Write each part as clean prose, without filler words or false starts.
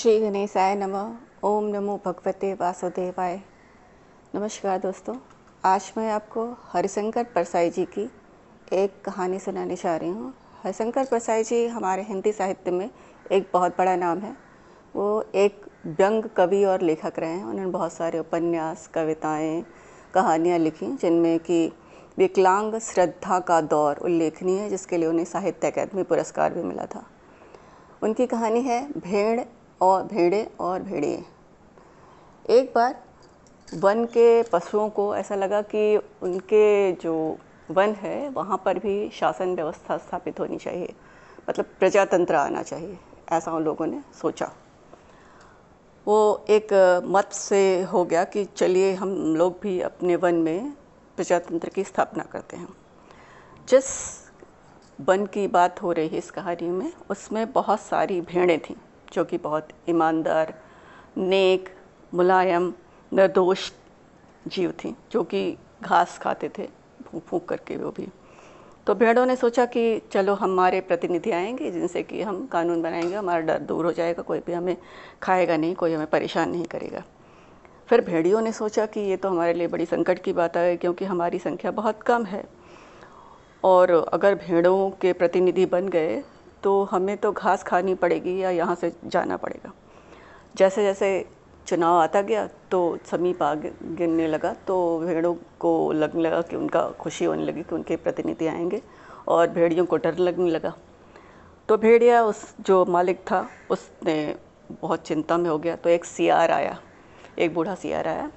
श्री गणेशाय नमः। ओम नमो भगवते वासुदेवाय। नमस्कार दोस्तों, आज मैं आपको हरिशंकर परसाई जी की एक कहानी सुनाने जा रही हूँ। हरिशंकर परसाई जी हमारे हिंदी साहित्य में एक बहुत बड़ा नाम है। वो एक व्यंग कवि और लेखक रहे हैं। उन्होंने बहुत सारे उपन्यास, कविताएँ, कहानियाँ लिखी, जिनमें कि विकलांग श्रद्धा का दौर उल्लेखनीय है, जिसके लिए उन्हें साहित्य अकादमी पुरस्कार भी मिला था। उनकी कहानी है भेड़े और भेड़िए। एक बार वन के पशुओं को ऐसा लगा कि उनके जो वन है वहाँ पर भी शासन व्यवस्था स्थापित होनी चाहिए, मतलब प्रजातंत्र आना चाहिए, ऐसा उन लोगों ने सोचा। वो एक मत से हो गया कि चलिए हम लोग भी अपने वन में प्रजातंत्र की स्थापना करते हैं। जिस वन की बात हो रही है इस कहानी में, उसमें बहुत सारी भेड़ें थीं जो कि बहुत ईमानदार, नेक, मुलायम, निर्दोष जीव थीं, जो कि घास खाते थे फूंक फूंक करके वो भी। तो भेड़ों ने सोचा कि चलो हमारे प्रतिनिधि आएंगे, जिनसे कि हम कानून बनाएंगे, हमारा डर दूर हो जाएगा, कोई भी हमें खाएगा नहीं, कोई हमें परेशान नहीं करेगा। फिर भेड़ियों ने सोचा कि ये तो हमारे लिए बड़ी संकट की बात है, क्योंकि हमारी संख्या बहुत कम है और अगर भेड़ों के प्रतिनिधि बन गए तो हमें तो घास खानी पड़ेगी या यहाँ से जाना पड़ेगा। जैसे जैसे चुनाव आता गया तो समीप आ गिरने लगा, तो भेड़ों को लगने लगा कि उनका खुशी होने लगी कि उनके प्रतिनिधि आएंगे, और भेड़ियों को डर लगने लगा। तो भेड़िया, उस जो मालिक था, उसने बहुत चिंता में हो गया। तो एक सियार आया, एक बूढ़ा सियार आया।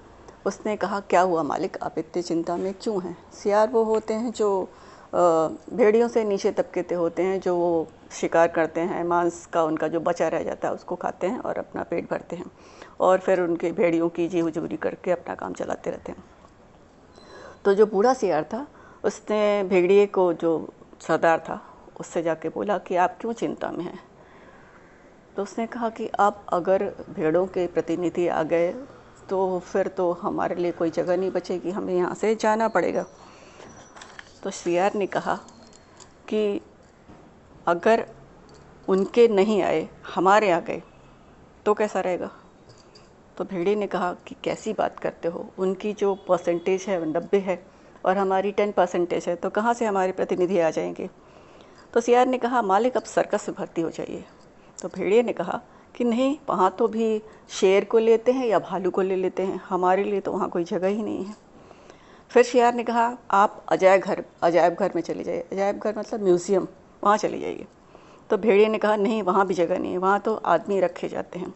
उसने कहा, क्या हुआ मालिक, आप इतनी चिंता में क्यों हैं? सियार वो होते हैं जो भेड़ियों से नीचे तबके के होते हैं, जो वो शिकार करते हैं, मांस का उनका जो बचा रह जाता है उसको खाते हैं और अपना पेट भरते हैं, और फिर उनके भेड़ियों की जी हजूरी करके अपना काम चलाते रहते हैं। तो जो बूढ़ा सियार था, उसने भेड़िए को, जो सरदार था, उससे जाके बोला कि आप क्यों चिंता में हैं? तो उसने कहा कि आप अगर भेड़ों के प्रतिनिधि आ गए तो फिर तो हमारे लिए कोई जगह नहीं बचेगी, हमें यहाँ से जाना पड़ेगा। तो सियार ने कहा कि अगर उनके नहीं आए, हमारे आ गए तो कैसा रहेगा? तो भेड़िए ने कहा कि कैसी बात करते हो, उनकी जो परसेंटेज है 90 है और हमारी 10% है, तो कहाँ से हमारे प्रतिनिधि आ जाएंगे? तो सियार ने कहा, मालिक अब सर्कस में भर्ती हो जाइए। तो भेड़िए ने कहा कि नहीं, वहाँ तो भी शेर को लेते हैं या भालू को ले लेते हैं, हमारे लिए तो वहाँ कोई जगह ही नहीं है। फिर सियार ने कहा, आप अजायब घर में चले जाइए। अजायब घर मतलब म्यूज़ियम, वहाँ चले जाइए। तो भेड़िए ने कहा, नहीं, वहाँ भी जगह नहीं है, वहाँ तो आदमी रखे जाते हैं।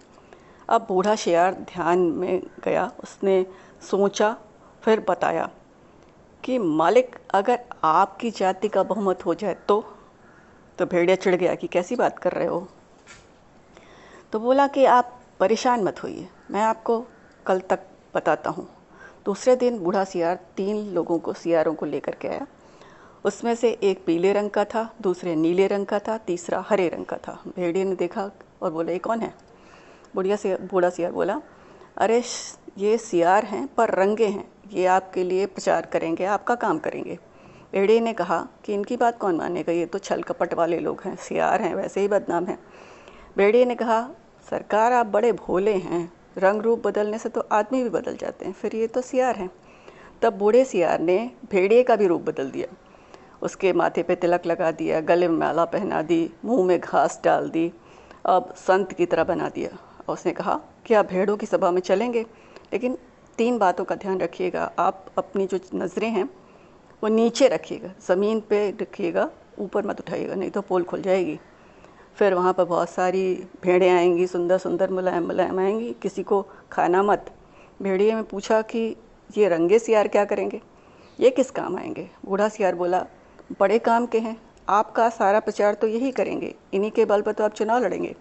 अब बूढ़ा शेर ध्यान में गया, उसने सोचा, फिर बताया कि मालिक, अगर आपकी जाति का बहुमत हो जाए तो भेड़िया चिढ़ गया कि कैसी बात कर रहे हो? तो बोला कि आप परेशान मत होइए, मैं आपको कल तक बताता हूँ। दूसरे दिन बूढ़ा सियार 3 सियारों को लेकर के आया। उसमें से एक पीले रंग का था, दूसरे नीले रंग का था, तीसरा हरे रंग का था। भेड़िए ने देखा और बोला, ये कौन है? बूढ़ा सियार बोला, अरे ये सियार हैं पर रंगे हैं, ये आपके लिए प्रचार करेंगे, आपका काम करेंगे। भेड़िए ने कहा कि इनकी बात कौन मानेगा, ये तो छल कपट वाले लोग हैं, सियार हैं वैसे ही बदनाम हैं। भेड़िए ने कहा, सरकार आप बड़े भोले हैं, रंग रूप बदलने से तो आदमी भी बदल जाते हैं, फिर ये तो सियार हैं। तब बूढ़े सियार ने भेड़िए का भी रूप बदल दिया, उसके माथे पे तिलक लगा दिया, गले में माला पहना दी, मुंह में घास डाल दी, अब संत की तरह बना दिया। और उसने कहा कि आप भेड़ों की सभा में चलेंगे, लेकिन 3 बातों का ध्यान रखिएगा। आप अपनी जो नज़रें हैं वो नीचे रखिएगा, ज़मीन पे रखिएगा, ऊपर मत उठाइएगा, नहीं तो पोल खुल जाएगी। फिर वहाँ पर बहुत सारी भेड़ें आएंगी, सुंदर सुंदर मुलायम मुलायम आएंगी, किसी को खाना मत। भेड़िए में पूछा कि ये रंगे सियार क्या करेंगे, ये किस काम आएंगे? बूढ़ा सियार बोला, बड़े काम के हैं, आपका सारा प्रचार तो यही करेंगे, इन्हीं के बल पर तो आप चुनाव लड़ेंगे।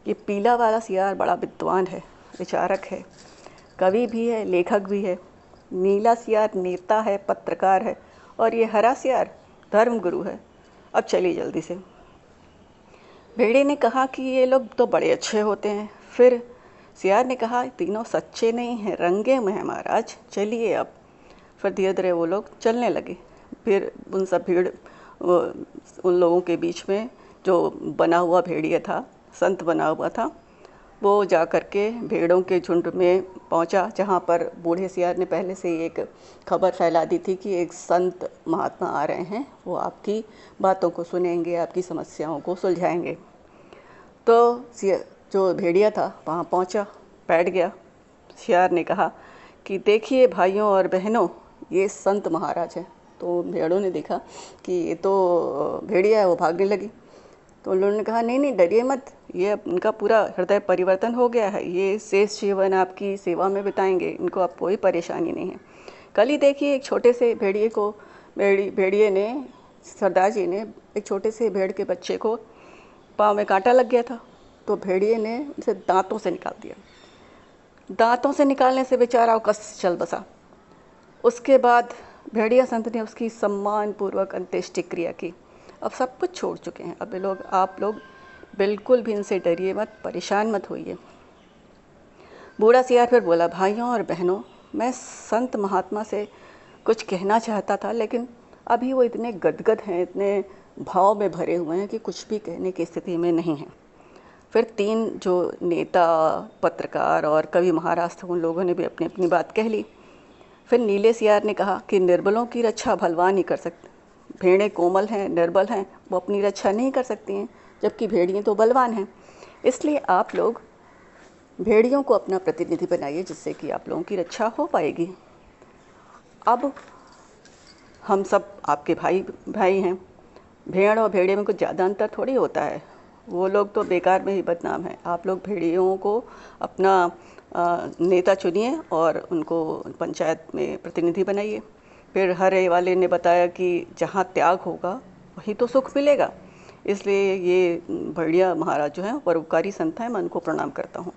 ये पीला वाला सियार बड़ा विद्वान है, विचारक है, कवि भी है, लेखक भी है। नीला सियार नेता है, पत्रकार है, और ये हरा सियार धर्मगुरु है। अब चलिए जल्दी से। भेड़िए ने कहा कि ये लोग तो बड़े अच्छे होते हैं। फिर सियार ने कहा, तीनों सच्चे नहीं हैं, रंगे में हैं महाराज, चलिए अब। फिर धीरे धीरे वो लोग चलने लगे। फिर उन लोगों के बीच में जो बना हुआ भेड़िया था, संत बना हुआ था, वो जा कर के भेड़ों के झुंड में पहुंचा, जहां पर बूढ़े सियार ने पहले से ही एक खबर फैला दी थी कि एक संत महात्मा आ रहे हैं, वो आपकी बातों को सुनेंगे, आपकी समस्याओं को सुलझाएंगे। तो जो भेड़िया था वहाँ पहुँचा, बैठ गया। सियार ने कहा कि देखिए भाइयों और बहनों, ये संत महाराज हैं। तो भेड़ों ने देखा कि ये तो भेड़िया है, वो भागने लगी। तो उन लोगों ने कहा नहीं नहीं, डरिए मत, ये उनका पूरा हृदय परिवर्तन हो गया है, ये शेष जीवन आपकी सेवा में बिताएंगे, इनको आप कोई परेशानी नहीं है। कल ही देखिए एक छोटे से भेड़िए को भेड़िए ने, सरदार जी ने एक छोटे से भेड़ के बच्चे को पाँव में कांटा लग गया था, तो भेड़िए ने उसे दांतों से निकाल दिया। दांतों से निकालने से बेचारा वो कस चल बसा। उसके बाद भेड़िया संत ने उसकी सम्मानपूर्वक अंत्येष्टि क्रिया की। अब सब कुछ छोड़ चुके हैं। अब आप लोग बिल्कुल भी इनसे डरिए मत, परेशान मत होइए। बूढ़ा सियार फिर बोला, भाइयों और बहनों, मैं संत महात्मा से कुछ कहना चाहता था, लेकिन अभी वो इतने गदगद हैं, इतने भाव में भरे हुए हैं कि कुछ भी कहने की स्थिति में नहीं हैं। फिर 3 जो नेता, पत्रकार और कवि महाराज थे, उन लोगों ने भी अपनी अपनी बात कह ली। फिर नीले सियार ने कहा कि निर्बलों की रक्षा भलवान ही कर सकते। भेड़ें कोमल हैं, निर्बल हैं, वो अपनी रक्षा नहीं कर सकती हैं, जबकि भेड़िए तो बलवान हैं। इसलिए आप लोग भेड़ियों को अपना प्रतिनिधि बनाइए, जिससे कि आप लोगों की रक्षा हो पाएगी। अब हम सब आपके भाई हैं। भेड़ और भेड़िए में कुछ ज़्यादा अंतर थोड़ी होता है। वो लोग तो बेकार में ही बदनाम हैं। आप लोग भेड़ियों को अपना नेता चुनिए और उनको पंचायत में प्रतिनिधि बनाइए। फिर हरे वाले ने बताया कि जहाँ त्याग होगा वहीं तो सुख मिलेगा। इसलिए ये भेड़िया महाराज जो हैं परोपकारी संत हैं, मैं उनको प्रणाम करता हूँ।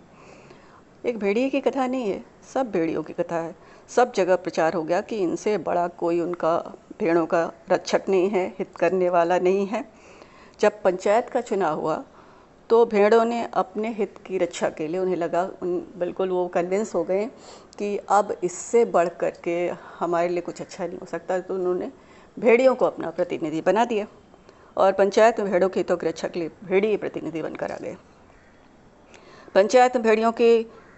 एक भेड़िए की कथा नहीं है, सब भेड़ियों की कथा है। सब जगह प्रचार हो गया कि इनसे बड़ा कोई उनका भेड़ों का रक्षक नहीं है, हित करने वाला नहीं है। जब पंचायत का चुनाव हुआ तो भेड़ों ने अपने हित की रक्षा के लिए, उन्हें लगा, बिल्कुल वो कन्विंस हो गए कि अब इससे बढ़ कर के हमारे लिए कुछ अच्छा नहीं हो सकता। तो उन्होंने भेड़ियों को अपना प्रतिनिधि बना दिया और पंचायत में भेड़ों के हितों की रक्षा के लिए भेड़िए प्रतिनिधि बनकर आ गए। पंचायत में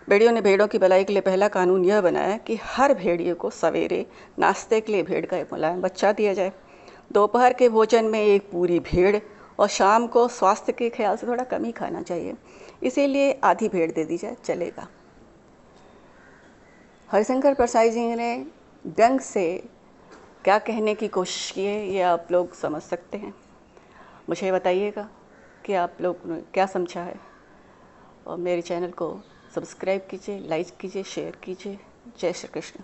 भेड़ियों ने भेड़ों की भलाई के लिए पहला कानून यह बनाया कि हर भेड़िए को सवेरे नाश्ते के लिए भेड़ का एक मुलायम बच्चा दिया जाए, दोपहर के भोजन में एक पूरी भेड़, और शाम को स्वास्थ्य के ख्याल से थोड़ा कम ही खाना चाहिए, इसीलिए आधी भेड़ दे दी जाए, चलेगा। हरिशंकर परसाई जी ने व्यंग से क्या कहने की कोशिश की है, ये आप लोग समझ सकते हैं। मुझे बताइएगा कि आप लोग ने क्या समझा है, और मेरे चैनल को सब्सक्राइब कीजिए, लाइक कीजिए, शेयर कीजिए। जय श्री कृष्ण।